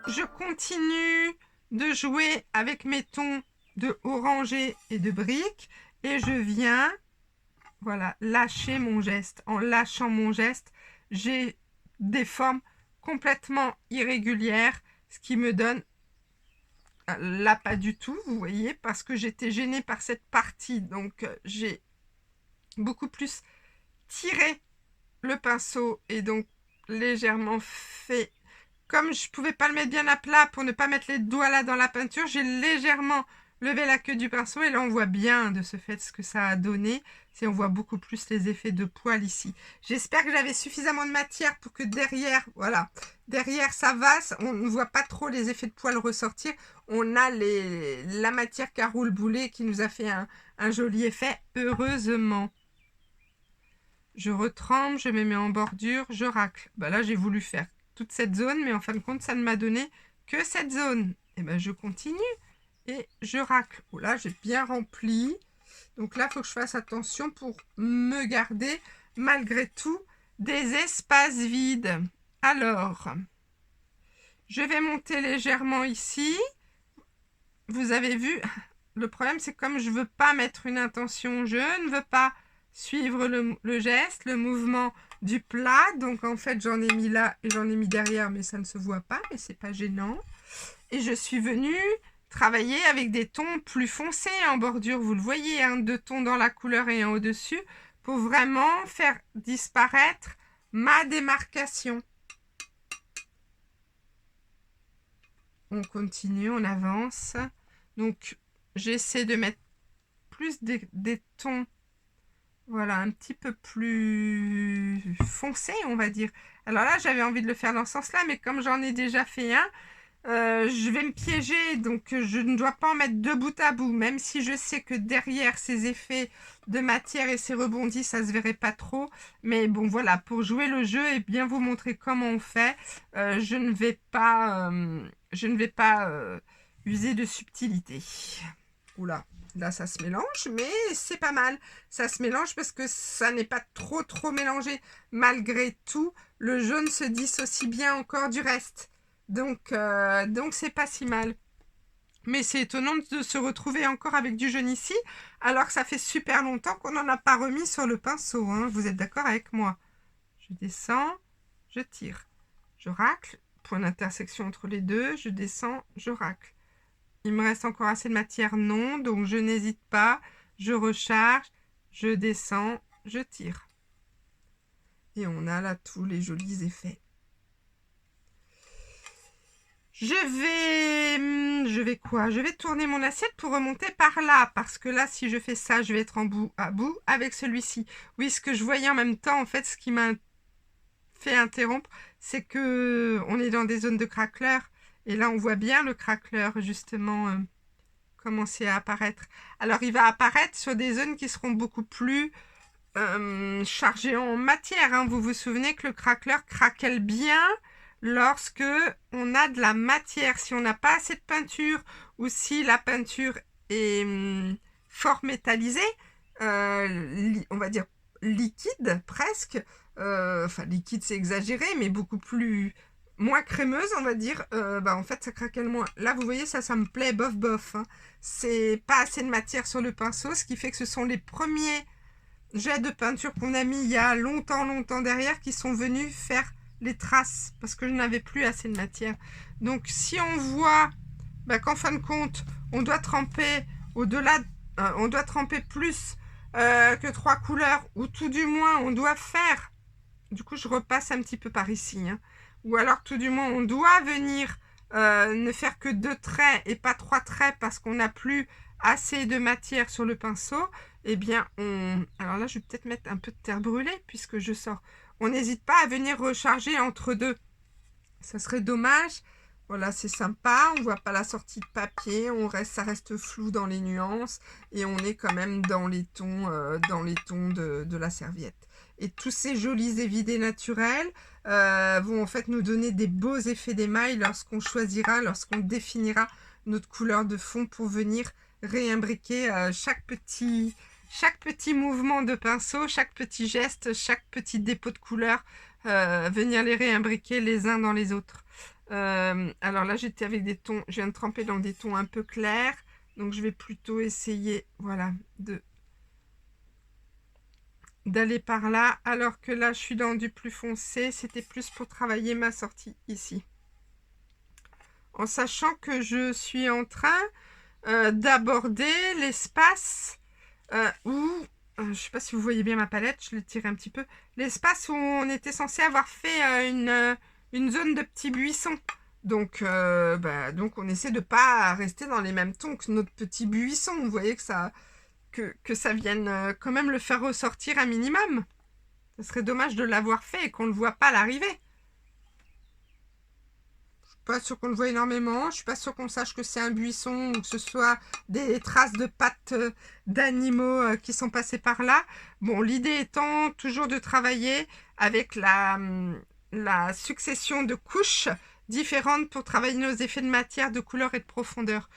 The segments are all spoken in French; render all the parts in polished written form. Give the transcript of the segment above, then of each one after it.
je continue de jouer avec mes tons de orangé et de brique et je viens, voilà, lâcher mon geste. En lâchant mon geste, j'ai des formes complètement irrégulières, ce qui me donne là pas du tout, vous voyez, parce que j'étais gênée par cette partie, donc j'ai beaucoup plus tiré le pinceau et donc légèrement fait, comme je pouvais pas le mettre bien à plat pour ne pas mettre les doigts là dans la peinture, j'ai légèrement levé la queue du pinceau et là on voit bien de ce fait ce que ça a donné. On voit beaucoup plus les effets de poils ici. J'espère que j'avais suffisamment de matière pour que derrière, voilà, derrière ça va, on ne voit pas trop les effets de poils ressortir. On a la matière qui a roule-boulé qui nous a fait un joli effet, heureusement. Je retrempe, je me mets en bordure, je racle. Bah là, j'ai voulu faire toute cette zone, mais en fin de compte, ça ne m'a donné que cette zone. Et ben, je continue et je racle. Oh là, j'ai bien rempli. Donc là, il faut que je fasse attention pour me garder, malgré tout, des espaces vides. Alors, je vais monter légèrement ici. Vous avez vu, le problème, c'est que comme je ne veux pas mettre une intention, je ne veux pas suivre le geste, le mouvement du plat. Donc en fait, j'en ai mis là et j'en ai mis derrière, mais ça ne se voit pas, mais c'est pas gênant. Et je suis venue travailler avec des tons plus foncés en bordure. Vous le voyez, hein, 2 tons dans la couleur et un au-dessus, pour vraiment faire disparaître ma démarcation. On continue, on avance. Donc, j'essaie de mettre plus des tons, voilà, un petit peu plus foncés, on va dire. Alors là, j'avais envie de le faire dans ce sens-là, mais comme j'en ai déjà fait un, je vais me piéger, donc je ne dois pas en mettre deux bout à bout, même si je sais que derrière ces effets de matière et ces rebondis, ça se verrait pas trop. Mais bon, voilà, pour jouer le jeu et bien vous montrer comment on fait, je ne vais pas user de subtilité. Oula, là ça se mélange, mais c'est pas mal. Ça se mélange parce que ça n'est pas trop mélangé. Malgré tout, le jaune se dissocie bien encore du reste. Donc c'est pas si mal. Mais c'est étonnant de se retrouver encore avec du jaune ici, alors que ça fait super longtemps qu'on n'en a pas remis sur le pinceau. Hein. Vous êtes d'accord avec moi? Je descends, je tire. Je racle, point d'intersection entre les deux, je descends, je racle. Il me reste encore assez de matière? Non, donc je n'hésite pas. Je recharge, je descends, je tire. Et on a là tous les jolis effets. Je vais quoi? Je vais tourner mon assiette pour remonter par là, parce que là, si je fais ça, je vais être en bout à bout avec celui-ci. Oui, ce que je voyais en même temps, en fait, ce qui m'a fait interrompre, c'est que on est dans des zones de craqueleur, et là, on voit bien le craqueleur, justement, commencer à apparaître. Alors, il va apparaître sur des zones qui seront beaucoup plus chargées en matière. Hein. Vous vous souvenez que le craqueleur craquelle bien lorsque on a de la matière. Si on n'a pas assez de peinture ou si la peinture est fort métallisée, on va dire liquide presque, enfin liquide c'est exagéré, mais beaucoup plus moins crémeuse, on va dire, en fait ça craquelle moins. Là vous voyez, ça me plaît bof. Hein. C'est pas assez de matière sur le pinceau, ce qui fait que ce sont les premiers jets de peinture qu'on a mis il y a longtemps derrière qui sont venus faire les traces parce que je n'avais plus assez de matière. Donc si on voit qu'en fin de compte on doit tremper au-delà, on doit tremper plus que 3 couleurs, ou tout du moins on doit faire, du coup je repasse un petit peu par ici, hein, ou alors tout du moins on doit venir ne faire que 2 traits et pas 3 traits parce qu'on n'a plus assez de matière sur le pinceau, eh bien alors là je vais peut-être mettre un peu de terre brûlée puisque je sors. On n'hésite pas à venir recharger entre deux. Ça serait dommage. Voilà, c'est sympa. On voit pas la sortie de papier. Ça reste flou dans les nuances. Et on est quand même dans les tons de la serviette. Et tous ces jolis évidés naturels vont en fait nous donner des beaux effets d'émail lorsqu'on choisira, lorsqu'on définira notre couleur de fond pour venir réimbriquer chaque petit mouvement de pinceau, chaque petit geste, chaque petit dépôt de couleur, venir les réimbriquer les uns dans les autres. Alors là, j'étais avec des tons, je viens de tremper dans des tons un peu clairs, donc je vais plutôt essayer, voilà, d'aller par là, alors que là, je suis dans du plus foncé, c'était plus pour travailler ma sortie ici. En sachant que je suis en train d'aborder l'espace où, je ne sais pas si vous voyez bien ma palette, je l'ai tiré un petit peu, l'espace où on était censé avoir fait une zone de petits buissons. Donc on essaie de pas rester dans les mêmes tons que notre petit buisson. Vous voyez que ça vienne quand même le faire ressortir un minimum. Ce serait dommage de l'avoir fait et qu'on ne le voit pas à l'arrivée. Pas sûr qu'on le voit énormément, je suis pas sûre qu'on sache que c'est un buisson ou que ce soit des traces de pattes d'animaux qui sont passés par là. Bon, l'idée étant toujours de travailler avec la succession de couches différentes pour travailler nos effets de matière, de couleur et de profondeur.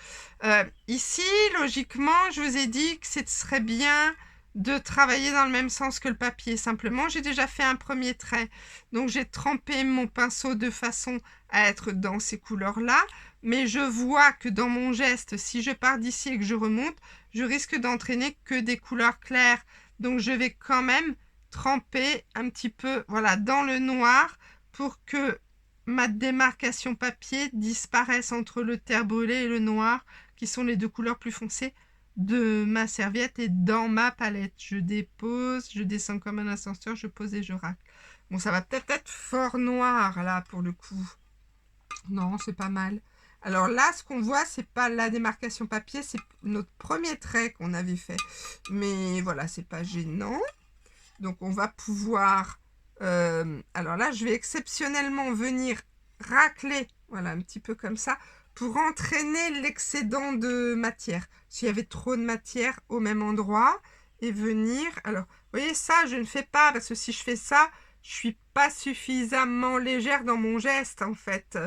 Ici, logiquement, je vous ai dit que ce serait bien de travailler dans le même sens que le papier. Simplement, j'ai déjà fait un premier trait. Donc, j'ai trempé mon pinceau de façon à être dans ces couleurs-là. Mais je vois que dans mon geste, si je pars d'ici et que je remonte, je risque d'entraîner que des couleurs claires. Donc, je vais quand même tremper un petit peu, voilà, dans le noir pour que ma démarcation papier disparaisse entre le terre brûlé et le noir, qui sont les deux couleurs plus foncées de ma serviette et dans ma palette. Je dépose, je descends comme un ascenseur, je pose et je racle. Bon, ça va peut-être être fort noir là pour le coup. Non, c'est pas mal. Alors là, ce qu'on voit, c'est pas la démarcation papier, c'est notre premier trait qu'on avait fait. Mais voilà, c'est pas gênant. Donc on va pouvoir... alors là, je vais exceptionnellement venir racler, voilà, un petit peu comme ça, pour entraîner l'excédent de matière. S'il y avait trop de matière au même endroit, et venir... Alors, vous voyez, ça, je ne fais pas, parce que si je fais ça, je suis pas suffisamment légère dans mon geste, en fait.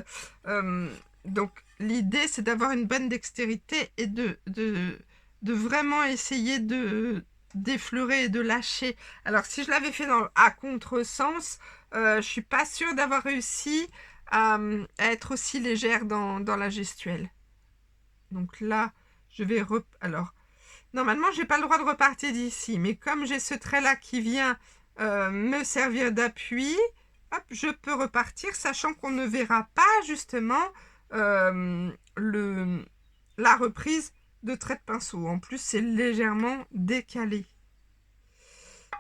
Donc, l'idée, c'est d'avoir une bonne dextérité et de vraiment essayer d'effleurer et de lâcher. Alors, si je l'avais fait à contresens, je suis pas sûre d'avoir réussi à être aussi légère dans la gestuelle. Donc là, je vais... Alors, normalement, j'ai pas le droit de repartir d'ici, mais comme j'ai ce trait-là qui vient me servir d'appui, hop, je peux repartir, sachant qu'on ne verra pas justement la reprise de trait de pinceau. En plus, c'est légèrement décalé.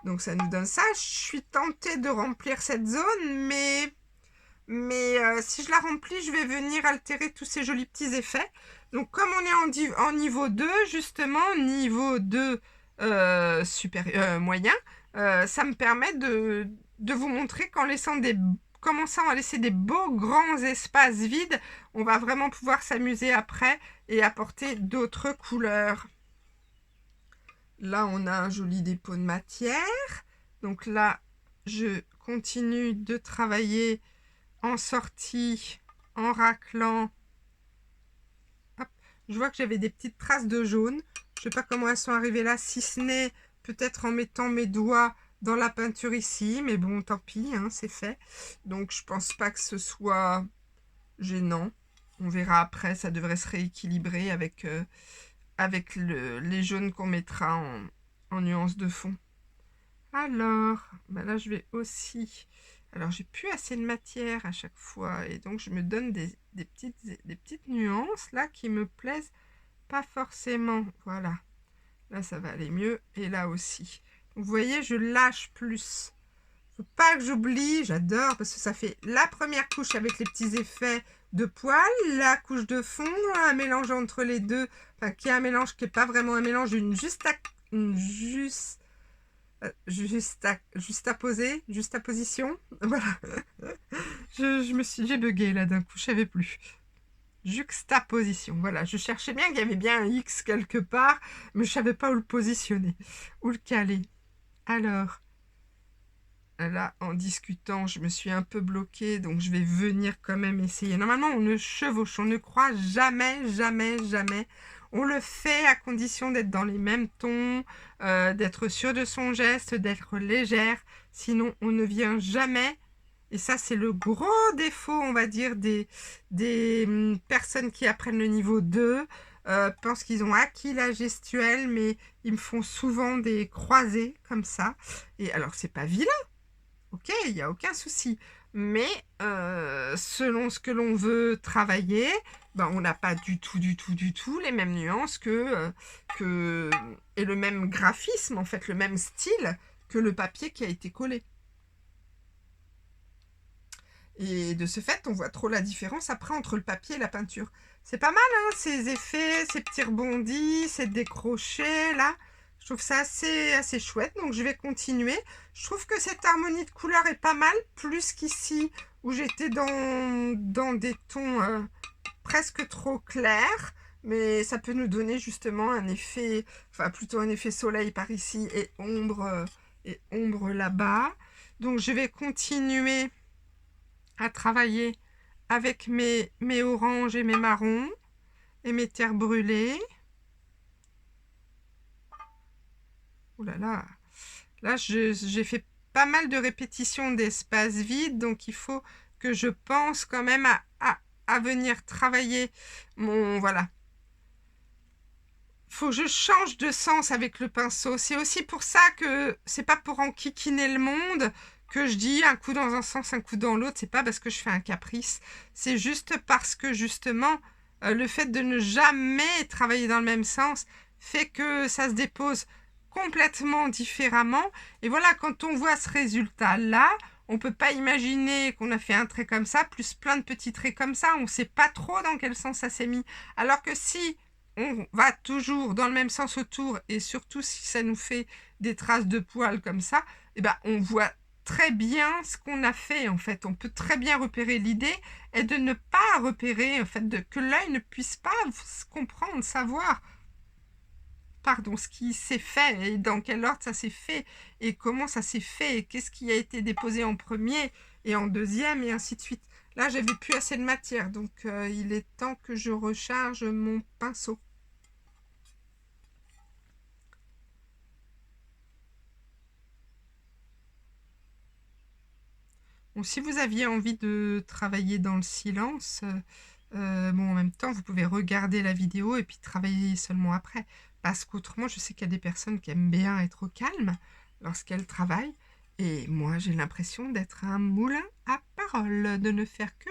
Donc ça nous donne ça. Je suis tentée de remplir cette zone, mais si je la remplis, je vais venir altérer tous ces jolis petits effets. Donc comme on est en niveau 2, justement, niveau 2 moyen, ça me permet de vous montrer qu'en commençant à laisser des beaux grands espaces vides, on va vraiment pouvoir s'amuser après et apporter d'autres couleurs. Là, on a un joli dépôt de matière. Donc là, je continue de travailler en sortie, en raclant. Hop. Je vois que j'avais des petites traces de jaune. Je ne sais pas comment elles sont arrivées là, si ce n'est peut-être en mettant mes doigts dans la peinture ici. Mais bon, tant pis, hein, c'est fait. Donc, je pense pas que ce soit gênant. On verra après, ça devrait se rééquilibrer avec les jaunes qu'on mettra en nuance de fond. Alors, là je vais aussi... Alors j'ai plus assez de matière à chaque fois et donc je me donne des petites nuances là qui me plaisent pas forcément. Voilà, là ça va aller mieux et là aussi. Donc, vous voyez, je lâche plus. Faut pas que j'oublie, j'adore parce que ça fait la première couche avec les petits effets de poils, la couche de fond, un mélange entre les deux, enfin qui est un mélange qui n'est pas vraiment un mélange, une juxtaposition. Voilà. J'ai bugué là d'un coup, je savais plus. Juxtaposition, voilà. Je cherchais bien qu'il y avait bien un X quelque part, mais je savais pas où le positionner, où le caler. Alors, là, en discutant, je me suis un peu bloquée, donc je vais venir quand même essayer. Normalement, on ne chevauche, on ne croit jamais, jamais, jamais. On le fait à condition d'être dans les mêmes tons, d'être sûr de son geste, d'être légère. Sinon, on ne vient jamais Et ça, c'est le gros défaut, on va dire, des personnes qui apprennent le niveau 2. Pensent qu'ils ont acquis la gestuelle, mais ils me font souvent des croisés comme ça. Et alors, c'est pas vilain, ok, il n'y a aucun souci. Mais selon ce que l'on veut travailler, ben, on n'a pas du tout les mêmes nuances et le même graphisme, en fait, le même style que le papier qui a été collé. Et de ce fait, on voit trop la différence après entre le papier et la peinture. C'est pas mal, hein, ces effets, ces petits rebondis, ces décrochés, là. Je trouve ça assez chouette, donc je vais continuer. Je trouve que cette harmonie de couleurs est pas mal, plus qu'ici, où j'étais dans des tons presque trop clairs. Mais ça peut nous donner justement un effet, enfin plutôt un effet soleil par ici et ombre là-bas. Donc je vais continuer à travailler avec mes oranges et mes marrons et mes terres brûlées. Oh là là, là j'ai fait pas mal de répétitions d'espaces vides, donc il faut que je pense quand même à venir travailler mon... Voilà. Faut que je change de sens avec le pinceau. C'est aussi pour ça que c'est pas pour enquiquiner le monde que je dis un coup dans un sens, un coup dans l'autre. C'est pas parce que je fais un caprice. C'est juste parce que justement, le fait de ne jamais travailler dans le même sens fait que ça se dépose complètement différemment. Et voilà, quand on voit ce résultat-là, on peut pas imaginer qu'on a fait un trait comme ça, plus plein de petits traits comme ça. On sait pas trop dans quel sens ça s'est mis. Alors que si on va toujours dans le même sens autour, et surtout si ça nous fait des traces de poils comme ça, eh ben, on voit très bien ce qu'on a fait en fait. On peut très bien repérer. L'idée est de ne pas repérer, en fait, que l'œil ne puisse pas comprendre, savoir ce qui s'est fait et dans quel ordre ça s'est fait et comment ça s'est fait et qu'est-ce qui a été déposé en premier et en deuxième et ainsi de suite. Là, j'avais plus assez de matière, donc il est temps que je recharge mon pinceau. Bon, si vous aviez envie de travailler dans le silence, bon, en même temps, vous pouvez regarder la vidéo et puis travailler seulement après. Parce qu'autrement, je sais qu'il y a des personnes qui aiment bien être au calme lorsqu'elles travaillent. Et moi, j'ai l'impression d'être un moulin à paroles, de ne faire que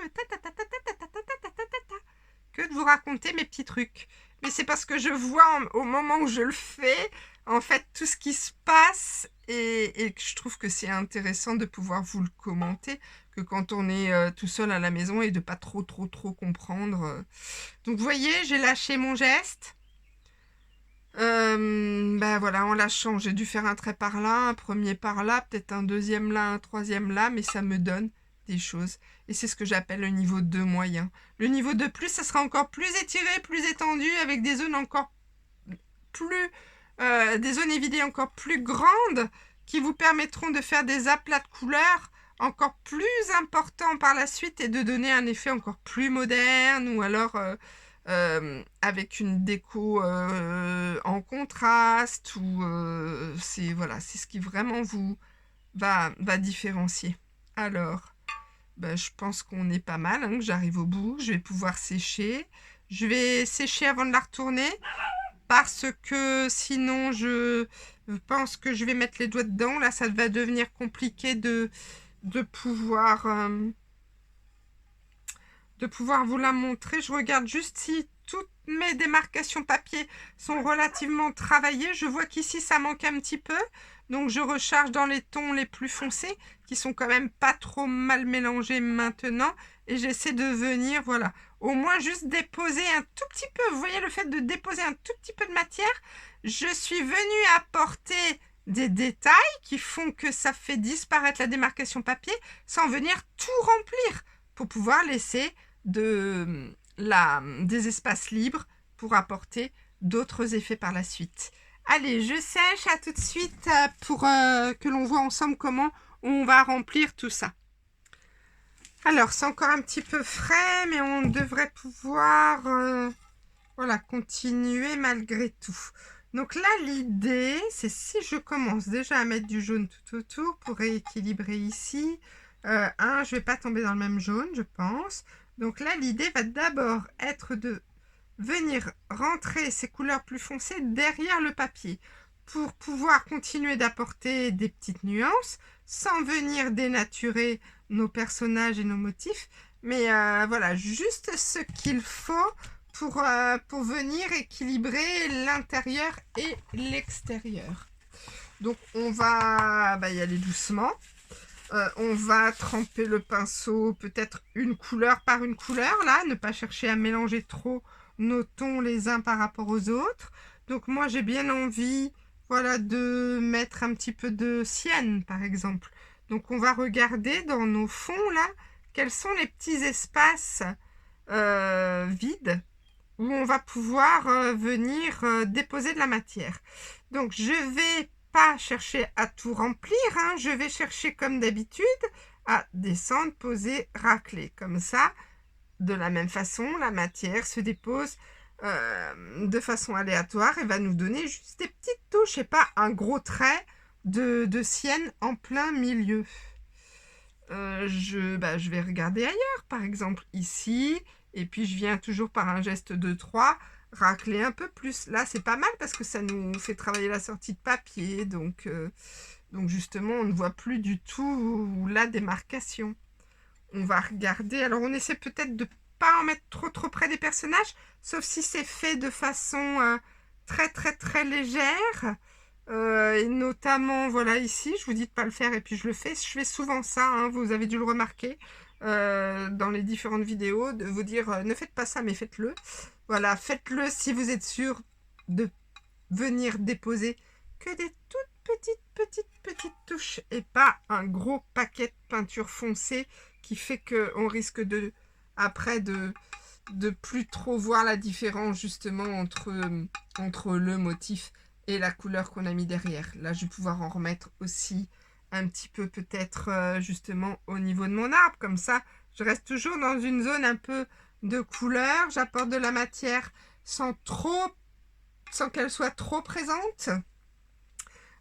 que de vous raconter mes petits trucs. Mais c'est parce que je vois au moment où je le fais, en fait, tout ce qui se passe et que je trouve que c'est intéressant de pouvoir vous le commenter que quand on est tout seul à la maison et de pas trop comprendre. Donc, vous voyez, j'ai lâché mon geste. Ben voilà, en lâchant, j'ai dû faire un trait par là, un premier par là, peut-être un deuxième là, un troisième là, mais ça me donne des choses. Et c'est ce que j'appelle le niveau 2 moyen. Le niveau 2 plus, ça sera encore plus étiré, plus étendu, avec des zones encore plus... des zones évidées encore plus grandes qui vous permettront de faire des aplats de couleurs encore plus importants par la suite et de donner un effet encore plus moderne ou alors avec une déco en contraste ou c'est voilà, c'est ce qui vraiment vous va différencier. Alors, ben, je pense qu'on est pas mal, hein, que j'arrive au bout. Je vais pouvoir sécher. Je vais sécher avant de la retourner parce que sinon je pense que je vais mettre les doigts dedans. Là, ça va devenir compliqué de pouvoir vous la montrer. Je regarde juste si toutes mes démarcations papier sont relativement travaillées. Je vois qu'ici, ça manque un petit peu. Donc, je recharge dans les tons les plus foncés, qui sont quand même pas trop mal mélangés maintenant. Et j'essaie de venir, voilà, au moins juste déposer un tout petit peu. Vous voyez le fait de déposer un tout petit peu de matière. Je suis venue apporter des détails qui font que ça fait disparaître la démarcation papier sans venir tout remplir pour pouvoir laisser des espaces libres pour apporter d'autres effets par la suite. Allez, je sèche, à tout de suite pour que l'on voit ensemble comment on va remplir tout ça. Alors, c'est encore un petit peu frais, mais on devrait pouvoir voilà, continuer malgré tout. Donc là, l'idée, c'est si je commence déjà à mettre du jaune tout autour pour rééquilibrer ici, Je vais pas tomber dans le même jaune, je pense. Donc là, l'idée va d'abord être de venir rentrer ces couleurs plus foncées derrière le papier pour pouvoir continuer d'apporter des petites nuances sans venir dénaturer nos personnages et nos motifs. Mais voilà, juste ce qu'il faut pour venir équilibrer l'intérieur et l'extérieur. Donc on va y aller doucement. On va tremper le pinceau peut-être une couleur par une couleur, là, ne pas chercher à mélanger trop nos tons les uns par rapport aux autres. Donc moi j'ai bien envie, voilà, de mettre un petit peu de sienne par exemple. Donc on va regarder dans nos fonds là, quels sont les petits espaces vides où on va pouvoir venir déposer de la matière. Donc je vais pas chercher à tout remplir, hein. Je vais chercher comme d'habitude à descendre, poser, racler. Comme ça, de la même façon, la matière se dépose de façon aléatoire et va nous donner juste des petites touches et pas un gros trait de sienne en plein milieu. Je vais regarder ailleurs, par exemple ici, et puis je viens toujours par un geste de 3 racler un peu plus. Là, c'est pas mal parce que ça nous fait travailler la sortie de papier, donc justement, on ne voit plus du tout la démarcation. On va regarder, alors on essaie peut-être de pas en mettre trop près des personnages, sauf si c'est fait de façon très légère. Et notamment, voilà, ici, je vous dis de pas le faire et puis je le fais. Je fais souvent ça, hein, vous avez dû le remarquer dans les différentes vidéos, de vous dire ne faites pas ça, mais faites-le. Voilà, faites-le si vous êtes sûr de venir déposer que des toutes petites touches et pas un gros paquet de peinture foncée qui fait qu'on risque après de plus trop voir la différence justement entre le motif et la couleur qu'on a mis derrière. Là, je vais pouvoir en remettre aussi un petit peu peut-être justement au niveau de mon arbre. Comme ça, je reste toujours dans une zone un peu de couleur. J'apporte de la matière sans qu'elle soit trop présente.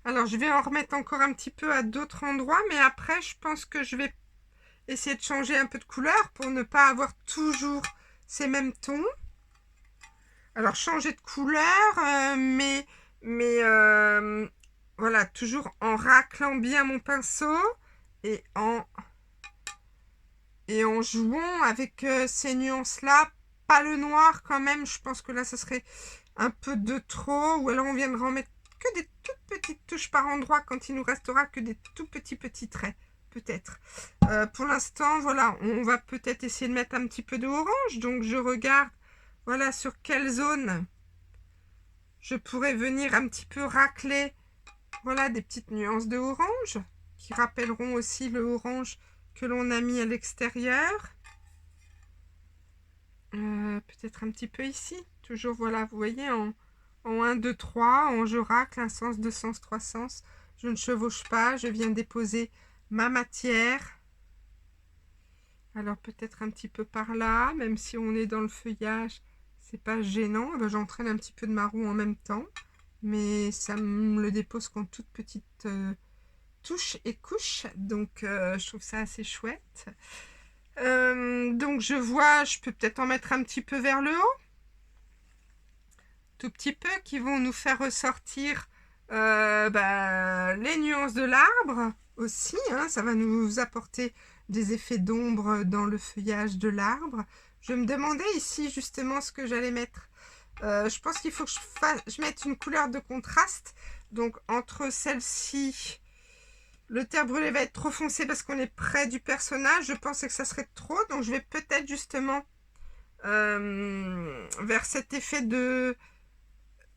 Alors, je vais en remettre encore un petit peu à d'autres endroits, mais après, je pense que je vais essayer de changer un peu de couleur pour ne pas avoir toujours ces mêmes tons. Alors, changer de couleur, mais voilà, toujours en raclant bien mon pinceau et en jouant avec ces nuances-là. Pas le noir quand même, je pense que là, ça serait un peu de trop. Ou alors, on viendra en mettre que des toutes petites touches par endroit quand il nous restera que des tout petits traits, peut-être. Pour l'instant, voilà, on va peut-être essayer de mettre un petit peu de orange. Donc, je regarde, voilà, sur quelle zone je pourrais venir un petit peu racler, voilà, des petites nuances de orange qui rappelleront aussi le orange que l'on a mis à l'extérieur. Peut-être un petit peu ici. Toujours, voilà, vous voyez, en 1, 2, 3, en je racle, un sens, deux sens, trois sens. Je ne chevauche pas, je viens déposer ma matière. Alors peut-être un petit peu par là, même si on est dans le feuillage, c'est pas gênant. J'entraîne un petit peu de marron en même temps, mais ça me le dépose qu'en toute petite touche et couche, donc je trouve ça assez chouette. Donc je vois, je peux peut-être en mettre un petit peu vers le haut, tout petit peu, qui vont nous faire ressortir les nuances de l'arbre aussi, hein, ça va nous apporter des effets d'ombre dans le feuillage de l'arbre. Je me demandais ici justement ce que j'allais mettre. Je pense qu'il faut que je mette une couleur de contraste, donc entre celle-ci, le terre brûlé va être trop foncé parce qu'on est près du personnage. Je pensais que ça serait trop, donc je vais peut-être justement vers cet effet de...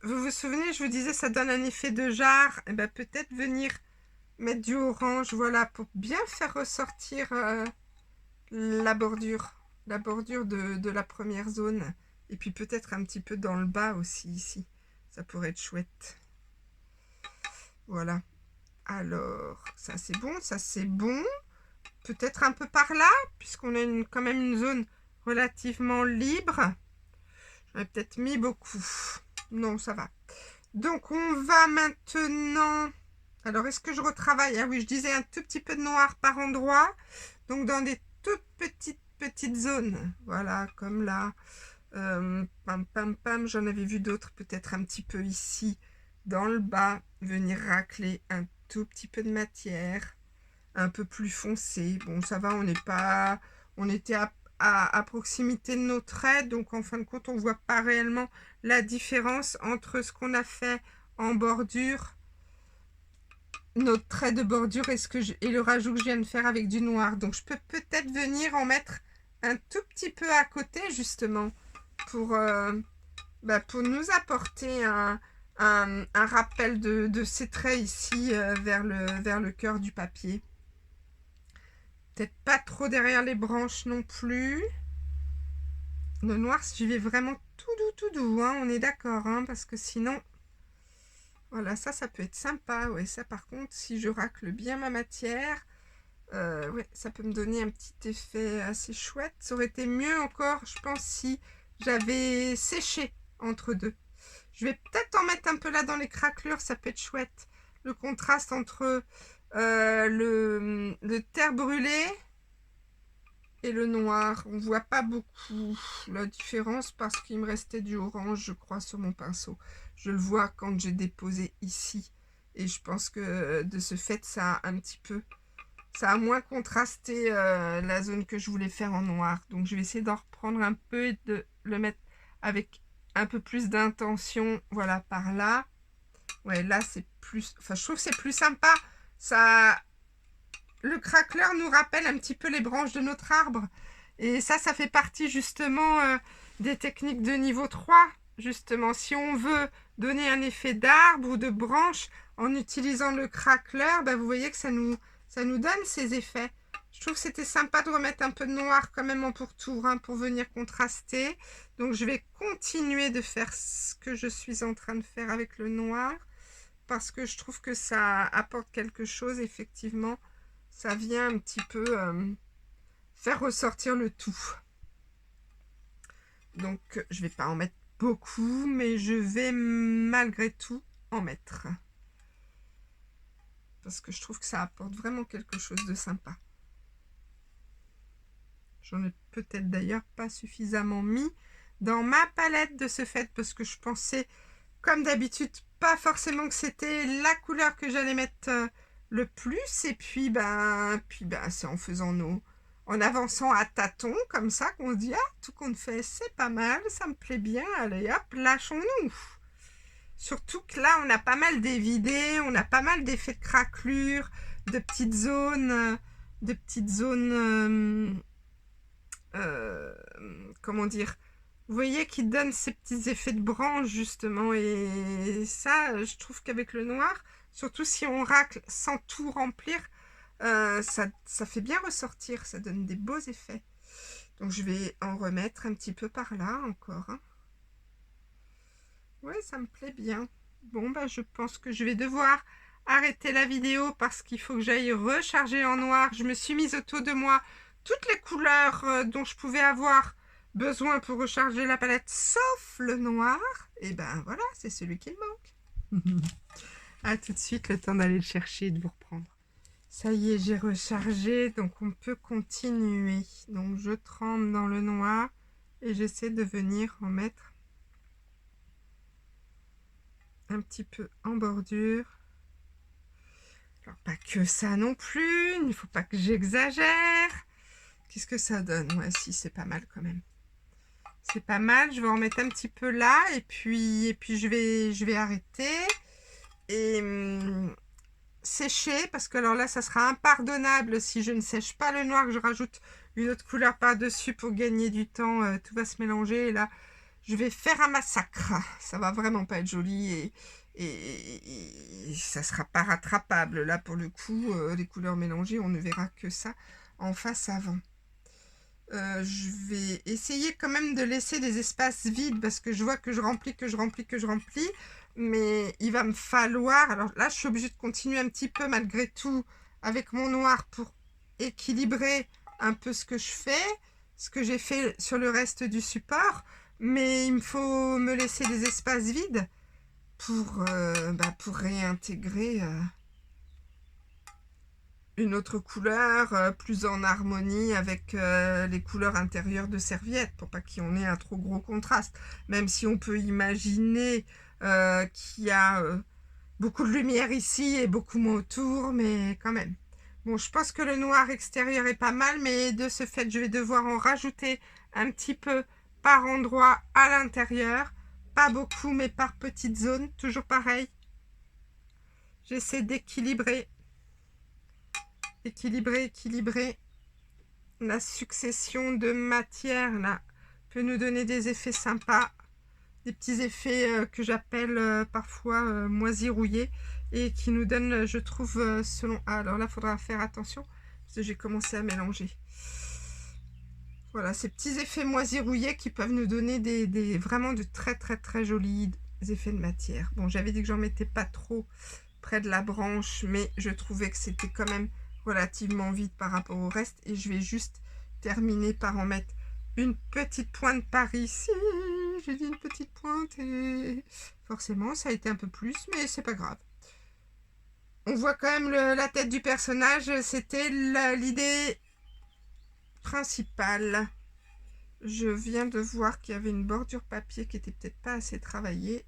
Vous vous souvenez, je vous disais, ça donne un effet de jarre. Et ben peut-être venir mettre du orange, voilà, pour bien faire ressortir la bordure de la première zone. Et puis peut-être un petit peu dans le bas aussi, ici. Ça pourrait être chouette. Voilà. Alors, ça c'est bon, ça c'est bon. Peut-être un peu par là, puisqu'on a quand même une zone relativement libre. J'aurais peut-être mis beaucoup. Non, ça va. Donc, on va maintenant... Alors, est-ce que je retravaille? Ah oui, je disais un tout petit peu de noir par endroit. Donc dans des toutes petites zones, voilà, comme là, pam pam pam, j'en avais vu d'autres peut-être un petit peu ici, dans le bas, venir racler un tout petit peu de matière, un peu plus foncé. Bon, ça va, on était à proximité de nos traits, donc en fin de compte, on voit pas réellement la différence entre ce qu'on a fait en bordure, notre trait de bordure et le rajout que je viens de faire avec du noir. Donc je peux peut-être venir en mettre un tout petit peu à côté justement pour nous apporter un rappel de ces traits ici vers le cœur du papier. Peut-être pas trop derrière les branches non plus. Le noir, j'y vais vraiment tout doux, hein, on est d'accord, hein, parce que sinon... Voilà, ça peut être sympa. Ouais, ça par contre, si je racle bien ma matière, ouais, ça peut me donner un petit effet assez chouette. Ça aurait été mieux encore, je pense, si j'avais séché entre deux. Je vais peut-être en mettre un peu là dans les craquelures, ça peut être chouette. Le contraste entre le terre brûlée et le noir. On voit pas beaucoup la différence parce qu'il me restait du orange, je crois, sur mon pinceau. Je le vois quand j'ai déposé ici. Et je pense que de ce fait, ça a moins contrasté la zone que je voulais faire en noir. Donc je vais essayer d'en reprendre un peu et de le mettre avec un peu plus d'intention. Voilà, par là. Ouais, là c'est plus... Enfin, je trouve que c'est plus sympa. Ça... Le craqueleur nous rappelle un petit peu les branches de notre arbre. Et ça fait partie justement des techniques de niveau 3. Justement, si on veut donner un effet d'arbre ou de branche en utilisant le craqueleur, vous voyez que ça nous donne ces effets. Je trouve que c'était sympa de remettre un peu de noir quand même en pourtour hein, pour venir contraster. Donc je vais continuer de faire ce que je suis en train de faire avec le noir parce que je trouve que ça apporte quelque chose effectivement. Ça vient un petit peu faire ressortir le tout. Donc, je ne vais pas en mettre beaucoup, mais je vais malgré tout en mettre. Parce que je trouve que ça apporte vraiment quelque chose de sympa. J'en ai peut-être d'ailleurs pas suffisamment mis dans ma palette de ce fait, parce que je pensais, comme d'habitude, pas forcément que c'était la couleur que j'allais mettre le plus. Et puis, c'est en faisant en avançant à tâtons, comme ça, qu'on se dit, ah, tout compte fait, c'est pas mal, ça me plaît bien, allez hop, lâchons-nous. Surtout que là, on a pas mal dévidé, on a pas mal d'effets de craquelure, de petites zones, comment dire, vous voyez, qui donnent ces petits effets de branche, justement, et ça, je trouve qu'avec le noir, surtout si on racle sans tout remplir, ça fait bien ressortir, ça donne des beaux effets. Donc je vais en remettre un petit peu par là encore. Hein. Ouais, ça me plaît bien. Bon, je pense que je vais devoir arrêter la vidéo parce qu'il faut que j'aille recharger en noir. Je me suis mise autour de moi toutes les couleurs dont je pouvais avoir besoin pour recharger la palette, sauf le noir. Et voilà, c'est celui qui me manque. À tout de suite, le temps d'aller le chercher et de vous reprendre. Ça y est, j'ai rechargé, donc on peut continuer. Donc je trempe dans le noir et j'essaie de venir en mettre un petit peu en bordure. Alors pas que ça non plus, il ne faut pas que j'exagère. Qu'est-ce que ça donne? Ouais, si, c'est pas mal quand même. C'est pas mal, je vais en mettre un petit peu là et puis je vais arrêter et sécher parce que alors là ça sera impardonnable si je ne sèche pas le noir, que je rajoute une autre couleur par dessus pour gagner du temps, tout va se mélanger et là je vais faire un massacre, ça va vraiment pas être joli et ça sera pas rattrapable là pour le coup, les couleurs mélangées on ne verra que ça en face avant. Je vais essayer quand même de laisser des espaces vides parce que je vois que je remplis, mais il va me falloir, alors là je suis obligée de continuer un petit peu malgré tout avec mon noir pour équilibrer un peu ce que je fais, ce que j'ai fait sur le reste du support, mais il me faut me laisser des espaces vides pour réintégrer une autre couleur plus en harmonie avec les couleurs intérieures de serviettes pour pas qu'on ait un trop gros contraste. Même si on peut imaginer qu'il y a beaucoup de lumière ici et beaucoup moins autour, mais quand même. Bon, je pense que le noir extérieur est pas mal, mais de ce fait, je vais devoir en rajouter un petit peu par endroit à l'intérieur. Pas beaucoup, mais par petites zones, toujours pareil. J'essaie d'équilibrer. Équilibrer. La succession de matières, là, peut nous donner des effets sympas. Des petits effets que j'appelle parfois moisirouillés et qui nous donnent, je trouve, selon... Ah, alors là, il faudra faire attention parce que j'ai commencé à mélanger. Voilà, ces petits effets moisirouillés qui peuvent nous donner vraiment de très jolis effets de matière. Bon, j'avais dit que j'en mettais pas trop près de la branche, mais je trouvais que c'était quand même relativement vide par rapport au reste. Et je vais juste terminer par en mettre une petite pointe par ici. J'ai dit une petite pointe et forcément ça a été un peu plus, mais c'est pas grave. On voit quand même la tête du personnage, c'était l'idée principale. Je viens de voir qu'il y avait une bordure papier qui était peut-être pas assez travaillée,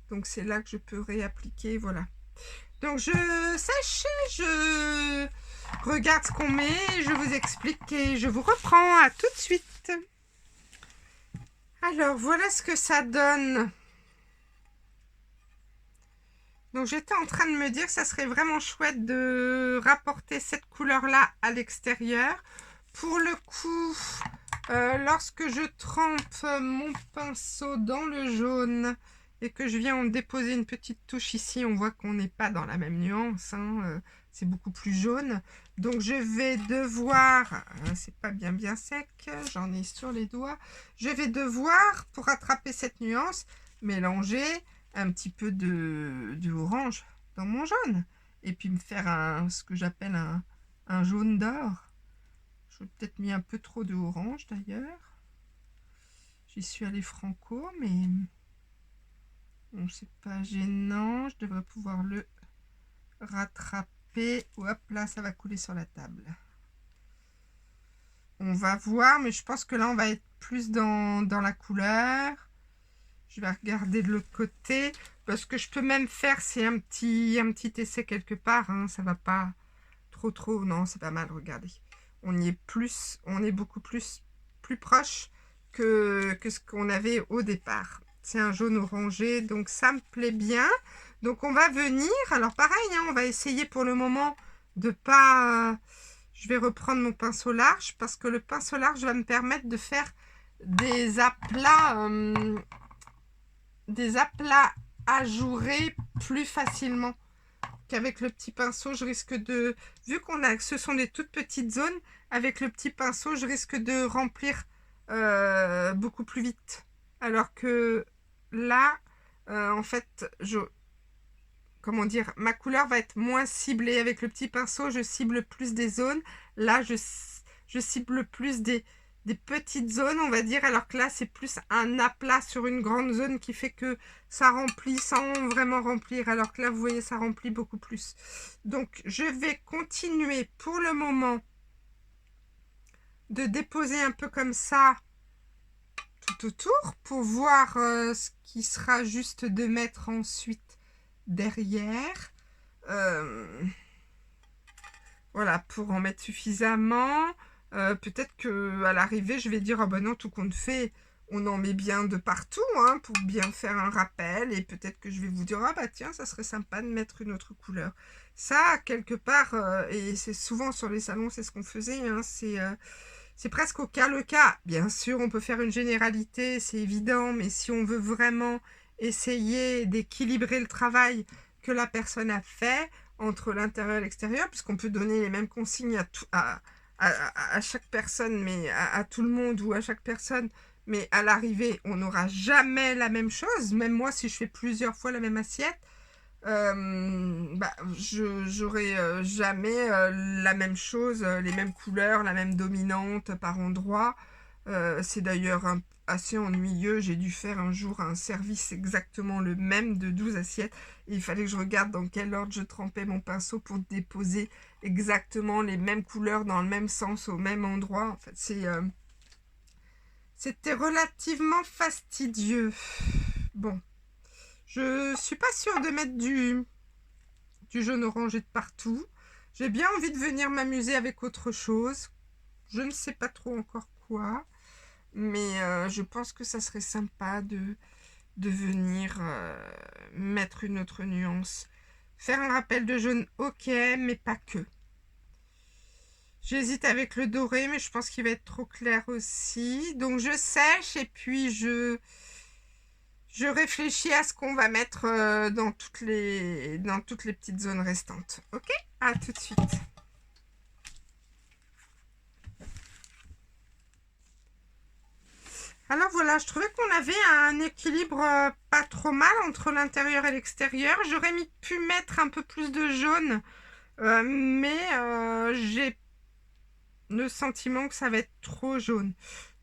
donc c'est là que je peux réappliquer, voilà. Donc je regarde ce qu'on met, je vous explique et je vous reprends. À tout de suite. Alors voilà ce que ça donne. Donc j'étais en train de me dire que ça serait vraiment chouette de rapporter cette couleur-là à l'extérieur. Pour le coup, lorsque je trempe mon pinceau dans le jaune et que je viens en déposer une petite touche ici, on voit qu'on n'est pas dans la même nuance, hein, c'est beaucoup plus jaune. Donc je vais devoir, c'est pas bien sec, j'en ai sur les doigts, je vais devoir, pour rattraper cette nuance, mélanger un petit peu de orange dans mon jaune et puis me faire ce que j'appelle un jaune d'or. J'ai peut-être mis un peu trop de orange d'ailleurs. J'y suis allée franco, mais bon, c'est pas gênant. Je devrais pouvoir le rattraper. Hop là, ça va couler sur la table. On va voir, mais je pense que là, on va être plus dans la couleur. Je vais regarder de l'autre côté. Parce que je peux même faire, c'est un petit essai quelque part. Hein, ça va pas trop. Non, c'est pas mal, regardez. On est beaucoup plus proche que ce qu'on avait au départ. C'est un jaune orangé, donc ça me plaît bien. Donc on va venir, alors pareil, hein, on va essayer pour le moment de pas... je vais reprendre mon pinceau large parce que le pinceau large va me permettre de faire des aplats ajourés plus facilement qu'avec le petit pinceau. Je risque de, vu ce sont des toutes petites zones, avec le petit pinceau je risque de remplir beaucoup plus vite, alors que là en fait comment dire, ma couleur va être moins ciblée. Avec le petit pinceau je cible plus des zones, là je cible plus des petites zones, on va dire, alors que là c'est plus un aplat sur une grande zone qui fait que ça remplit sans vraiment remplir, alors que là vous voyez ça remplit beaucoup plus. Donc je vais continuer pour le moment de déposer un peu comme ça tout autour pour voir ce qui sera juste de mettre ensuite derrière. Voilà, pour en mettre suffisamment. Peut-être qu'à l'arrivée, je vais dire, ah ben non, tout compte fait, on en met bien de partout, hein, pour bien faire un rappel. Et peut-être que je vais vous dire, ah bah tiens, ça serait sympa de mettre une autre couleur. Ça, quelque part, et c'est souvent sur les salons, c'est ce qu'on faisait, hein, c'est presque au cas le cas. Bien sûr, on peut faire une généralité, c'est évident, mais si on veut vraiment essayer d'équilibrer le travail que la personne a fait entre l'intérieur et l'extérieur, puisqu'on peut donner les mêmes consignes à chaque personne, mais à tout le monde ou à chaque personne, mais à l'arrivée, on n'aura jamais la même chose. Même moi, si je fais plusieurs fois la même assiette, j'aurai jamais la même chose, les mêmes couleurs, la même dominante par endroit. C'est d'ailleurs assez ennuyeux. J'ai dû faire un jour un service exactement le même de 12 assiettes. Et il fallait que je regarde dans quel ordre je trempais mon pinceau pour déposer exactement les mêmes couleurs dans le même sens, au même endroit. En fait, c'était relativement fastidieux. Bon, je suis pas sûre de mettre du jaune orangé de partout. J'ai bien envie de venir m'amuser avec autre chose. Je ne sais pas trop encore quoi, mais je pense que ça serait sympa de venir mettre une autre nuance. Faire un rappel de jaune, ok, mais pas que. J'hésite avec le doré, mais je pense qu'il va être trop clair aussi. Donc je sèche et puis je réfléchis à ce qu'on va mettre dans toutes les petites zones restantes. Ok? À tout de suite. Alors voilà, je trouvais qu'on avait un équilibre pas trop mal entre l'intérieur et l'extérieur. J'aurais pu mettre un peu plus de jaune, mais j'ai le sentiment que ça va être trop jaune.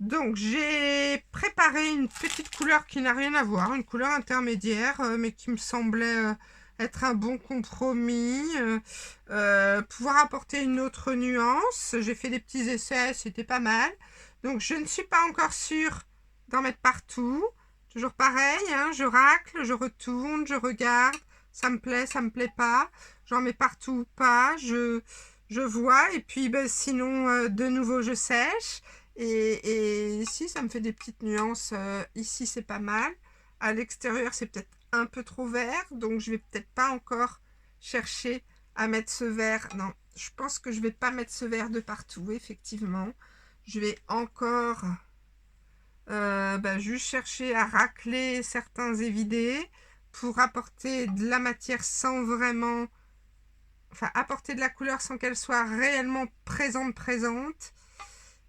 Donc j'ai préparé une petite couleur qui n'a rien à voir, une couleur intermédiaire, mais qui me semblait être un bon compromis, pouvoir apporter une autre nuance. J'ai fait des petits essais, c'était pas mal. Donc je ne suis pas encore sûre d'en mettre partout. Toujours pareil, hein, je racle, je retourne, je regarde, ça me plaît pas. J'en mets partout ou pas, je vois, et puis ben, sinon de nouveau je sèche, et ici ça me fait des petites nuances, ici c'est pas mal, à l'extérieur c'est peut-être un peu trop vert, donc je vais peut-être pas encore chercher à mettre ce vert. Non, je pense que je vais pas mettre ce vert de partout, effectivement. Je vais encore juste chercher à racler certains évidés pour apporter de la matière sans vraiment... Enfin, apporter de la couleur sans qu'elle soit réellement présente.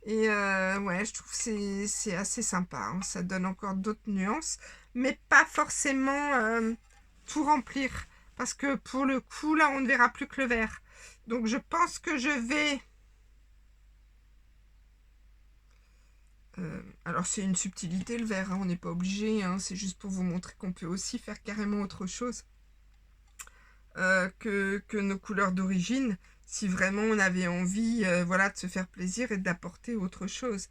Et ouais, je trouve que c'est assez sympa. Hein. Ça donne encore d'autres nuances, mais pas forcément tout remplir. Parce que pour le coup, là, on ne verra plus que le vert. Donc, je pense que je vais... alors, c'est une subtilité, le vert. Hein, on n'est pas obligé. Hein, c'est juste pour vous montrer qu'on peut aussi faire carrément autre chose que nos couleurs d'origine, si vraiment on avait envie voilà, de se faire plaisir et d'apporter autre chose.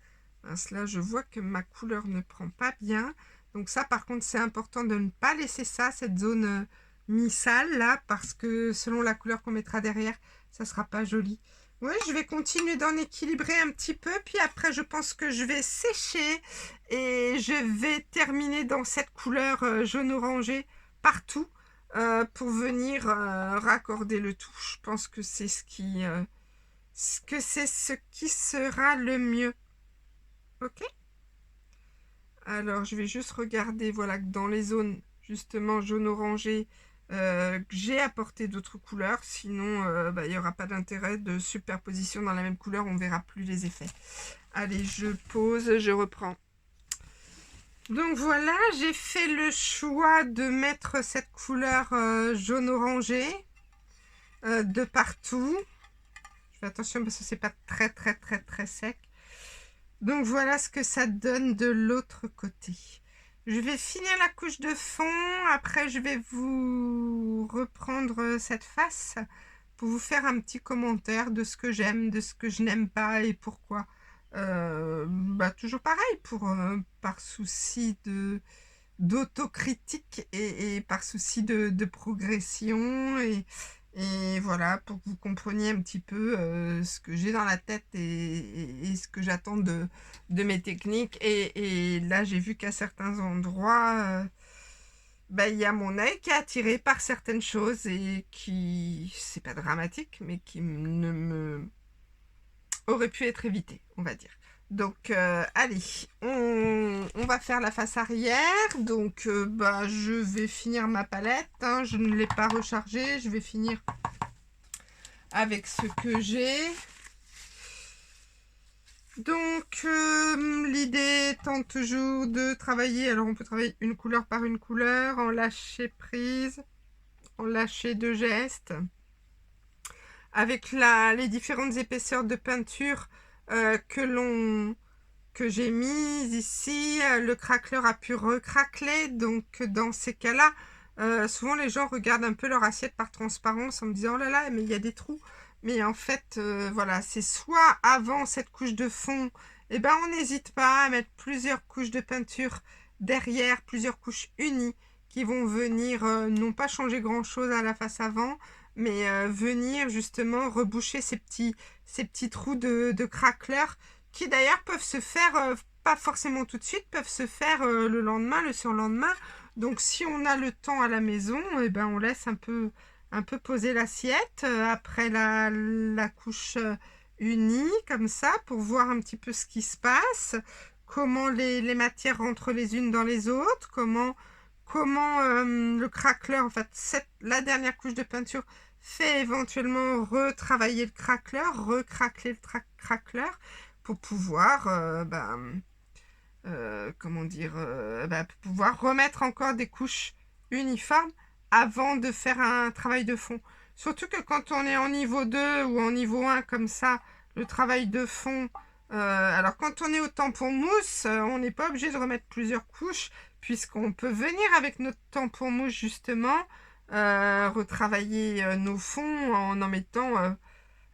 Là, je vois que ma couleur ne prend pas bien. Donc ça, par contre, c'est important de ne pas laisser ça, cette zone mi-sale, là, parce que selon la couleur qu'on mettra derrière, ça sera pas joli. Oui, je vais continuer d'en équilibrer un petit peu, puis après, je pense que je vais sécher et je vais terminer dans cette couleur jaune-orangé partout pour venir raccorder le tout. Je pense que c'est ce qui sera le mieux. Ok? Alors, je vais juste regarder, voilà, que dans les zones, justement, jaune-orangé, que j'ai apporté d'autres couleurs. Sinon, il n'y aura pas d'intérêt de superposition dans la même couleur. On ne verra plus les effets. Allez, je pose, je reprends. Donc voilà, j'ai fait le choix de mettre cette couleur jaune-orangé de partout. Je fais attention parce que c'est pas très sec. Donc voilà ce que ça donne de l'autre côté. Je vais finir la couche de fond. Après, je vais vous reprendre cette face pour vous faire un petit commentaire de ce que j'aime, de ce que je n'aime pas et pourquoi. Toujours pareil, par souci d'autocritique et par souci de progression et voilà, pour que vous compreniez un petit peu ce que j'ai dans la tête et ce que j'attends de mes techniques. Et là, j'ai vu qu'à certains endroits, il y a mon œil qui est attiré par certaines choses et qui, c'est pas dramatique, mais qui ne me aurait pu être évité, on va dire. Donc, allez, on va faire la face arrière. Donc, je vais finir ma palette. Hein, je ne l'ai pas rechargée. Je vais finir avec ce que j'ai. Donc, l'idée étant toujours de travailler. Alors, on peut travailler une couleur par une couleur, en lâcher prise, en lâcher de gestes. Avec les différentes épaisseurs de peinture que j'ai mise ici, le craqueleur a pu recraqueler. Donc, dans ces cas-là, souvent les gens regardent un peu leur assiette par transparence en me disant oh là là, mais il y a des trous. Mais en fait, voilà, c'est soit avant cette couche de fond, eh ben, on n'hésite pas à mettre plusieurs couches de peinture derrière, plusieurs couches unies qui vont venir, non pas changer grand-chose à la face avant, mais venir justement reboucher ces petits trous de craqueleurs qui d'ailleurs peuvent se faire, pas forcément tout de suite, peuvent se faire le lendemain, le surlendemain. Donc si on a le temps à la maison, eh ben, on laisse un peu poser l'assiette après la couche unie, comme ça, pour voir un petit peu ce qui se passe, comment les matières rentrent les unes dans les autres, comment le craqueleur, en fait, la dernière couche de peinture fait éventuellement retravailler le craqueleur, recraqueler le craqueleur, pour pouvoir, comment dire, pour pouvoir remettre encore des couches uniformes avant de faire un travail de fond. Surtout que quand on est en niveau 2 ou en niveau 1 comme ça, le travail de fond, alors quand on est au tampon mousse, on n'est pas obligé de remettre plusieurs couches, puisqu'on peut venir avec notre tampon mousse justement, retravailler nos fonds en mettant...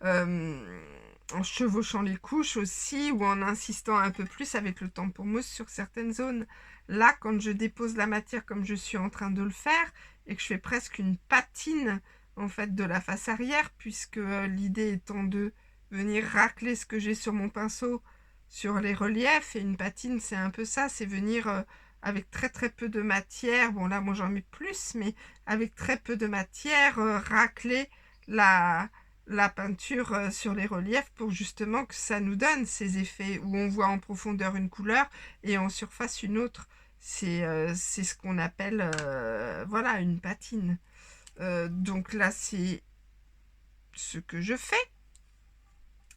en chevauchant les couches aussi, ou en insistant un peu plus avec le tampon mousse sur certaines zones. Là, quand je dépose la matière comme je suis en train de le faire, et que je fais presque une patine en fait de la face arrière, puisque l'idée étant de venir racler ce que j'ai sur mon pinceau sur les reliefs, et une patine c'est un peu ça, c'est venir avec très très peu de matière, bon là moi j'en mets plus, mais avec très peu de matière, racler la peinture sur les reliefs pour justement que ça nous donne ces effets où on voit en profondeur une couleur et en surface une autre. C'est ce qu'on appelle voilà, une patine. Donc là, c'est ce que je fais.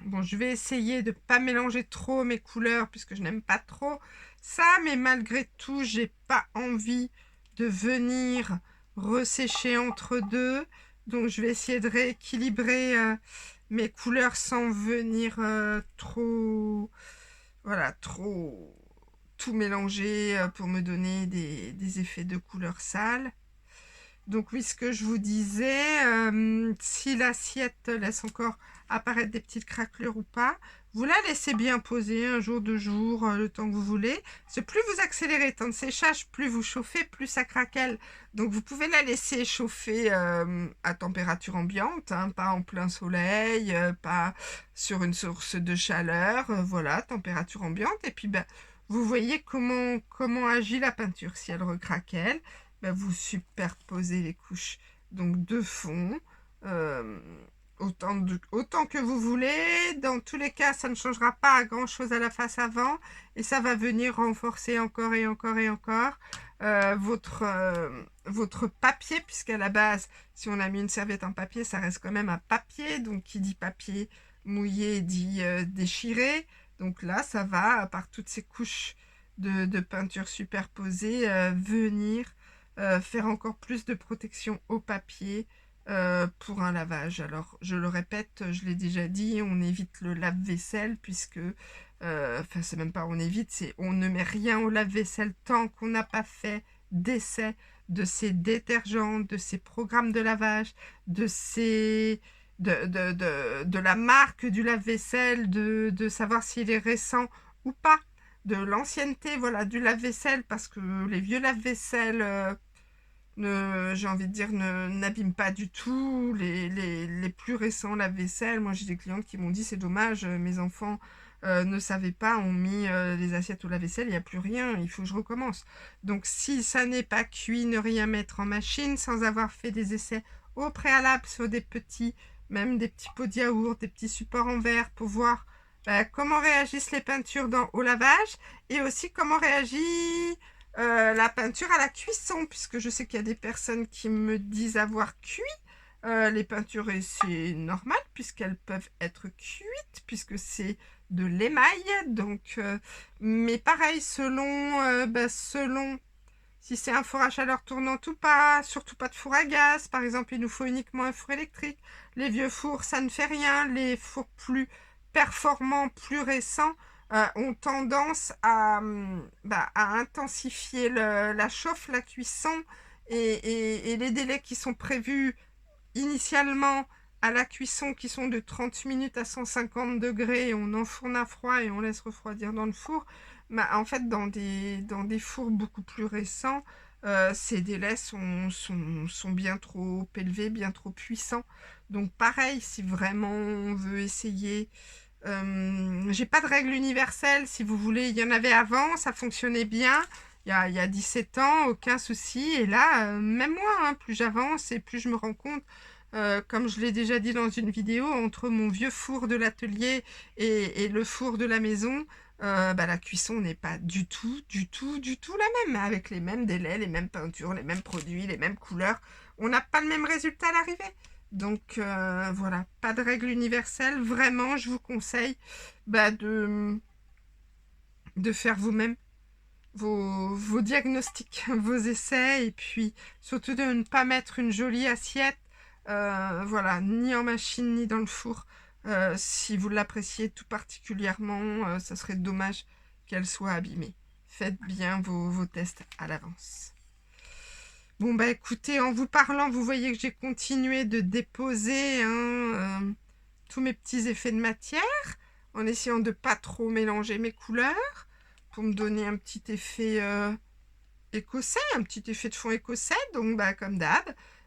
Bon, je vais essayer de ne pas mélanger trop mes couleurs puisque je n'aime pas trop ça, mais malgré tout, j'ai pas envie de venir ressécher entre deux. Donc je vais essayer de rééquilibrer mes couleurs sans venir trop tout mélanger pour me donner des effets de couleurs sales. Donc oui, ce que je vous disais, si l'assiette laisse encore apparaître des petites craquelures ou pas, vous la laissez bien poser un jour, 2 jours, le temps que vous voulez. Parce que plus vous accélérez le temps de séchage, plus vous chauffez, plus ça craquelle. Donc vous pouvez la laisser chauffer à température ambiante, hein, pas en plein soleil, pas sur une source de chaleur, voilà, température ambiante. Et puis vous voyez comment agit la peinture. Si elle recraquelle, vous superposez les couches donc de fond autant que vous voulez. Dans tous les cas, ça ne changera pas grand chose à la face avant et ça va venir renforcer encore et encore et encore votre papier, puisqu'à la base, si on a mis une serviette en papier, ça reste quand même un papier. Donc qui dit papier mouillé dit déchiré. Donc là, ça va, par toutes ces couches de peinture superposée, venir faire encore plus de protection au papier pour un lavage. Alors, je le répète, je l'ai déjà dit, on évite le lave-vaisselle puisque, enfin, c'est même pas on évite, c'est on ne met rien au lave-vaisselle tant qu'on n'a pas fait d'essai de ces détergents, de ces programmes de lavage, de la marque du lave-vaisselle, de savoir s'il est récent ou pas, de l'ancienneté, voilà, du lave-vaisselle, parce que les vieux lave-vaisselle, j'ai envie de dire, n'abîment pas du tout. Les plus récents lave-vaisselle, moi j'ai des clientes qui m'ont dit c'est dommage, mes enfants ne savaient pas, ont mis les assiettes au lave-vaisselle, il n'y a plus rien, il faut que je recommence. Donc si ça n'est pas cuit, ne rien mettre en machine sans avoir fait des essais au préalable sur même des petits pots de yaourt, des petits supports en verre pour voir comment réagissent les peintures au lavage et aussi comment réagit la peinture à la cuisson, puisque je sais qu'il y a des personnes qui me disent avoir cuit les peintures et c'est normal puisqu'elles peuvent être cuites puisque c'est de l'émail. Donc, mais pareil, selon si c'est un four à chaleur tournante ou pas, surtout pas de four à gaz. Par exemple, il nous faut uniquement un four électrique. Les vieux fours, ça ne fait rien. Les fours plus performants, plus récents, ont tendance à intensifier la chauffe, la cuisson et les délais qui sont prévus initialement à la cuisson qui sont de 30 minutes à 150 degrés, on enfourne à froid et on laisse refroidir dans le four. Bah, en fait, dans des fours beaucoup plus récents, ces délais sont bien trop élevés, bien trop puissants. Donc pareil, si vraiment on veut essayer, j'ai pas de règle universelle. Si vous voulez, il y en avait avant, ça fonctionnait bien. Il y a 17 ans, aucun souci. Et là, même moi, hein, plus j'avance et plus je me rends compte, comme je l'ai déjà dit dans une vidéo, entre mon vieux four de l'atelier et le four de la maison, bah, la cuisson n'est pas du tout la même. Avec les mêmes délais, les mêmes peintures, les mêmes produits, les mêmes couleurs. On n'a pas le même résultat à l'arrivée. Donc voilà, pas de règle universelle. Vraiment, je vous conseille bah, de faire vous-même vos diagnostics, vos essais, et puis surtout de ne pas mettre une jolie assiette, voilà, ni en machine ni dans le four. Si vous l'appréciez tout particulièrement, ça serait dommage qu'elle soit abîmée. Faites bien vos tests à l'avance. Bon bah écoutez, en vous parlant, vous voyez que j'ai continué de déposer tous mes petits effets de matière, en essayant de pas trop mélanger mes couleurs, pour me donner un petit effet écossais, un petit effet de fond écossais. Donc bah comme d'hab,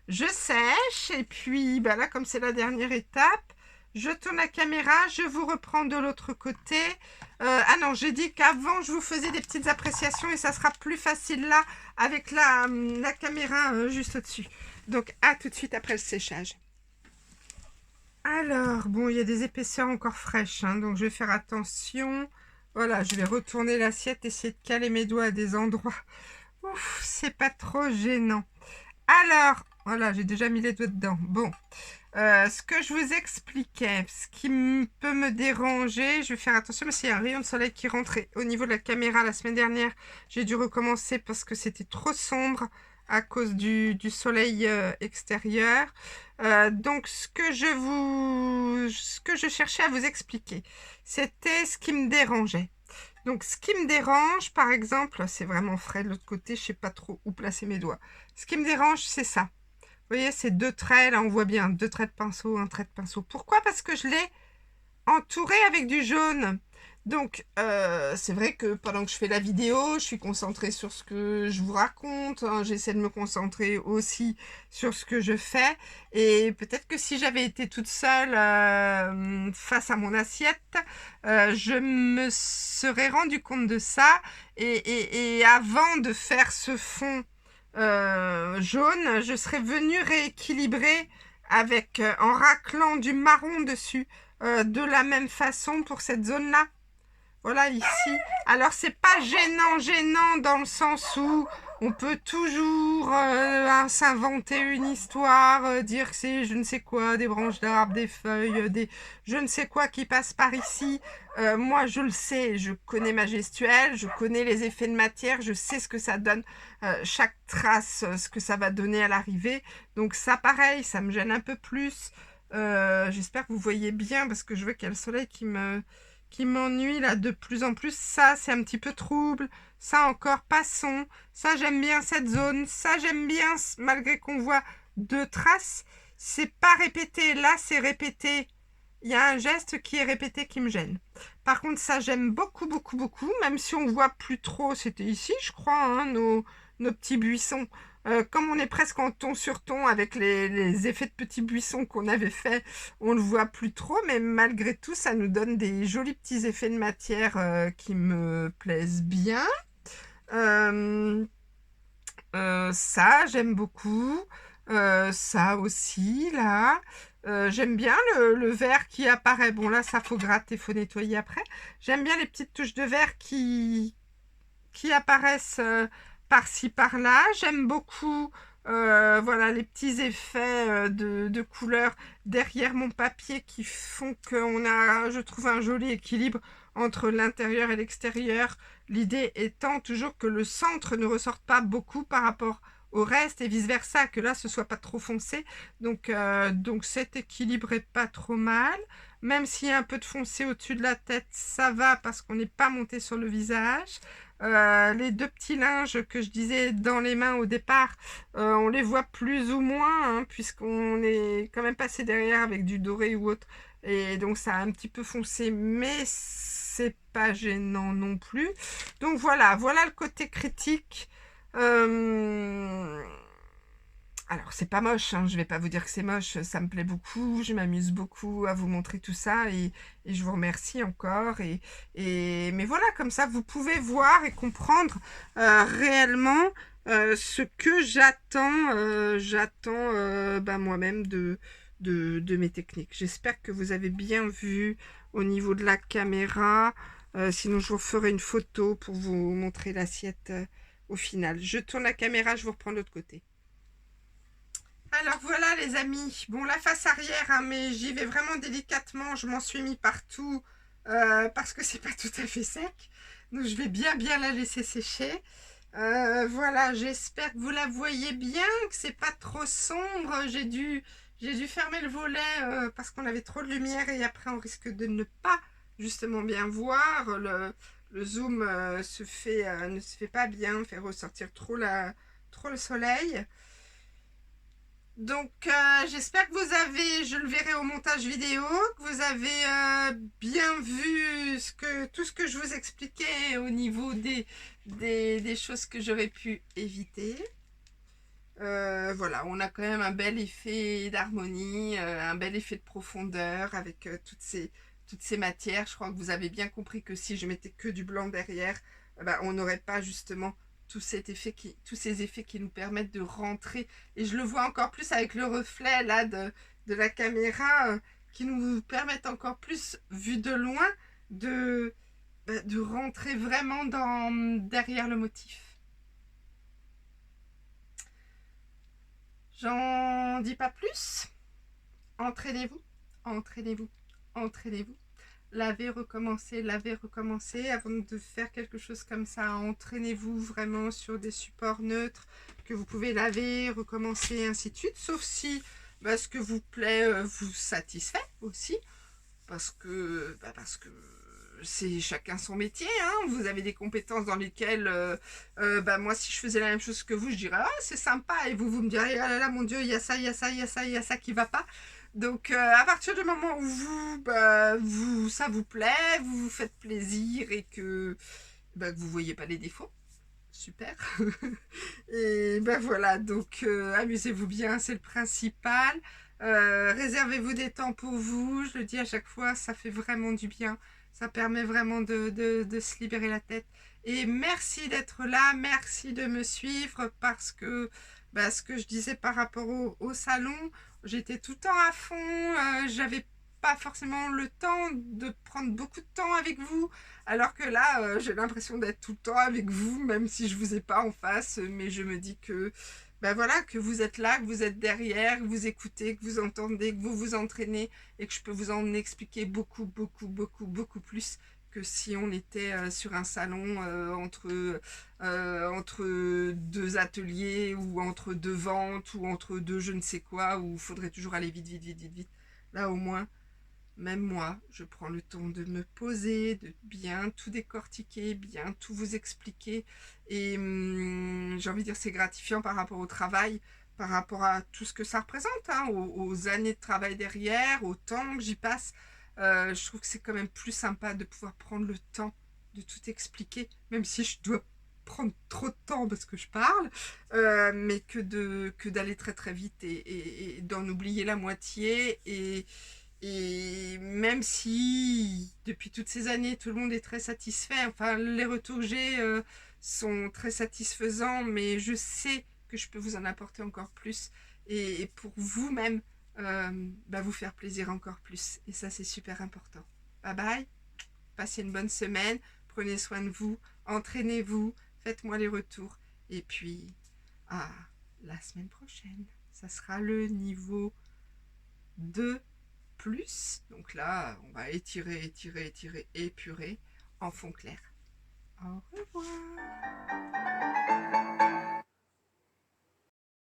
je sèche, et puis bah là comme c'est la dernière étape, je tourne la caméra, je vous reprends de l'autre côté. Ah non, j'ai dit qu'avant je vous faisais des petites appréciations et ça sera plus facile là avec la caméra juste au-dessus. Donc à tout de suite après le séchage. Alors, bon, il y a des épaisseurs encore fraîches, hein, donc je vais faire attention. Voilà, je vais retourner l'assiette, essayer de caler mes doigts à des endroits. Ouf, c'est pas trop gênant. Alors, voilà, j'ai déjà mis les doigts dedans. Bon, ce que je vous expliquais, ce qui peut me déranger, je vais faire attention parce qu'il y a un rayon de soleil qui rentrait au niveau de la caméra la semaine dernière. J'ai dû recommencer parce que c'était trop sombre à cause du soleil extérieur. Donc, ce que je cherchais à vous expliquer, c'était ce qui me dérangeait. Donc, ce qui me dérange, par exemple, c'est vraiment frais de l'autre côté, je sais pas trop où placer mes doigts. Ce qui me dérange, c'est ça. Vous voyez, ces deux traits, là, on voit bien, deux traits de pinceau, un trait de pinceau. Pourquoi? Parce que je l'ai entouré avec du jaune. Donc, c'est vrai que pendant que je fais la vidéo, je suis concentrée sur ce que je vous raconte, hein. J'essaie de me concentrer aussi sur ce que je fais. Et peut-être que si j'avais été toute seule face à mon assiette, je me serais rendu compte de ça. Et avant de faire ce fond jaune, je serais venue rééquilibrer avec, en raclant du marron dessus, de la même façon pour cette zone-là. Voilà, ici. Alors, c'est pas gênant dans le sens où on peut toujours s'inventer une histoire, dire que c'est je ne sais quoi, des branches d'arbres, des feuilles, des je ne sais quoi qui passe par ici. Moi, je le sais, je connais ma gestuelle, je connais les effets de matière, je sais ce que ça donne, chaque trace, ce que ça va donner à l'arrivée. Donc ça, pareil, ça me gêne un peu plus. J'espère que vous voyez bien parce que je vois qu'il y a le soleil qui m'ennuie là de plus en plus. Ça, c'est un petit peu trouble. Ça encore, passons. Ça, j'aime bien cette zone. Ça, j'aime bien, malgré qu'on voit deux traces. C'est pas répété. Là, c'est répété. Il y a un geste qui est répété qui me gêne. Par contre, ça, j'aime beaucoup. Même si on voit plus trop. C'était ici, je crois, hein, nos petits buissons. Comme on est presque en ton sur ton avec les effets de petits buissons qu'on avait fait, on le voit plus trop, mais malgré tout, ça nous donne des jolis petits effets de matière qui me plaisent bien. Ça, j'aime beaucoup. Ça aussi, là. J'aime bien le vert qui apparaît. Bon, là, ça faut gratter, faut nettoyer après. J'aime bien les petites touches de vert qui apparaissent par-ci, par-là. J'aime beaucoup voilà, les petits effets de couleurs derrière mon papier qui font qu'on a, je trouve, un joli équilibre entre l'intérieur et l'extérieur. L'idée étant toujours que le centre ne ressorte pas beaucoup par rapport au reste et vice-versa, que là, ce soit pas trop foncé. Donc cet équilibre est pas trop mal. Même s'il y a un peu de foncé au-dessus de la tête, ça va parce qu'on n'est pas monté sur le visage. Les deux petits linges que je disais dans les mains au départ, on les voit plus ou moins, hein, puisqu'on est quand même passé derrière avec du doré ou autre. Et donc ça a un petit peu foncé, mais c'est pas gênant non plus. Donc voilà, voilà le côté critique. Euh, alors, c'est pas moche, hein, je vais pas vous dire que c'est moche, ça me plaît beaucoup, je m'amuse beaucoup à vous montrer tout ça et je vous remercie encore. Mais voilà, comme ça, vous pouvez voir et comprendre réellement ce que j'attends moi-même de mes techniques. J'espère que vous avez bien vu au niveau de la caméra. Sinon, je vous ferai une photo pour vous montrer l'assiette au final. Je tourne la caméra, je vous reprends de l'autre côté. Alors voilà les amis, bon la face arrière, hein, mais j'y vais vraiment délicatement, je m'en suis mis partout parce que c'est pas tout à fait sec. Donc je vais bien la laisser sécher. Voilà, j'espère que vous la voyez bien, que c'est pas trop sombre. J'ai dû fermer le volet parce qu'on avait trop de lumière et après on risque de ne pas justement bien voir. Le zoom ne se fait pas bien, fait ressortir trop le soleil. Donc j'espère que vous avez, je le verrai au montage vidéo, que vous avez bien vu tout ce que je vous expliquais au niveau des choses que j'aurais pu éviter. Voilà, on a quand même un bel effet d'harmonie, un bel effet de profondeur avec toutes ces matières. Je crois que vous avez bien compris que si je mettais que du blanc derrière, on n'aurait pas justement tous ces effets qui nous permettent de rentrer. Et je le vois encore plus avec le reflet là de la caméra qui nous permettent encore plus, vu de loin, de rentrer vraiment derrière le motif. J'en dis pas plus. Entraînez-vous, entraînez-vous, entraînez-vous. Lavez, recommencez avant de faire quelque chose comme ça. Entraînez-vous vraiment sur des supports neutres que vous pouvez laver, recommencer, ainsi de suite. Sauf si ce que vous plaît vous satisfait aussi. Parce que c'est chacun son métier, hein. Vous avez des compétences dans lesquelles moi si je faisais la même chose que vous, je dirais ah c'est sympa, et vous me direz ah là là mon dieu, il y a ça, il y a ça, il y a ça, il y a ça qui va pas. Donc à partir du moment où ça vous plaît, vous vous faites plaisir et que vous voyez pas les défauts, super. Et voilà, donc amusez-vous bien, c'est le principal. Réservez-vous des temps pour vous, je le dis à chaque fois, ça fait vraiment du bien. Ça permet vraiment de se libérer la tête. Et merci d'être là, merci de me suivre parce que ce que je disais par rapport au salon, j'étais tout le temps à fond, j'avais pas forcément le temps de prendre beaucoup de temps avec vous, alors que là, j'ai l'impression d'être tout le temps avec vous, même si je vous ai pas en face, mais je me dis que voilà, que vous êtes là, que vous êtes derrière, que vous écoutez, que vous entendez, que vous vous entraînez et que je peux vous en expliquer beaucoup plus que si on était sur un salon entre deux ateliers ou entre deux ventes ou entre deux je ne sais quoi où il faudrait toujours aller vite. Là au moins, même moi, je prends le temps de me poser, de bien tout décortiquer, bien tout vous expliquer. Et j'ai envie de dire c'est gratifiant par rapport au travail, par rapport à tout ce que ça représente, hein, aux années de travail derrière, au temps que j'y passe. Je trouve que c'est quand même plus sympa de pouvoir prendre le temps de tout expliquer, même si je dois prendre trop de temps parce que je parle, mais que d'aller très vite et d'en oublier la moitié. Et même si depuis toutes ces années tout le monde est très satisfait, enfin les retours que j'ai sont très satisfaisants, mais je sais que je peux vous en apporter encore plus et pour vous-même vous faire plaisir encore plus. Et ça c'est super important. Bye bye, passez une bonne semaine, prenez soin de vous, entraînez-vous, faites-moi les retours et puis à la semaine prochaine. Ça sera le niveau 2 plus. Donc là, on va étirer, épurer en fond clair. Au revoir.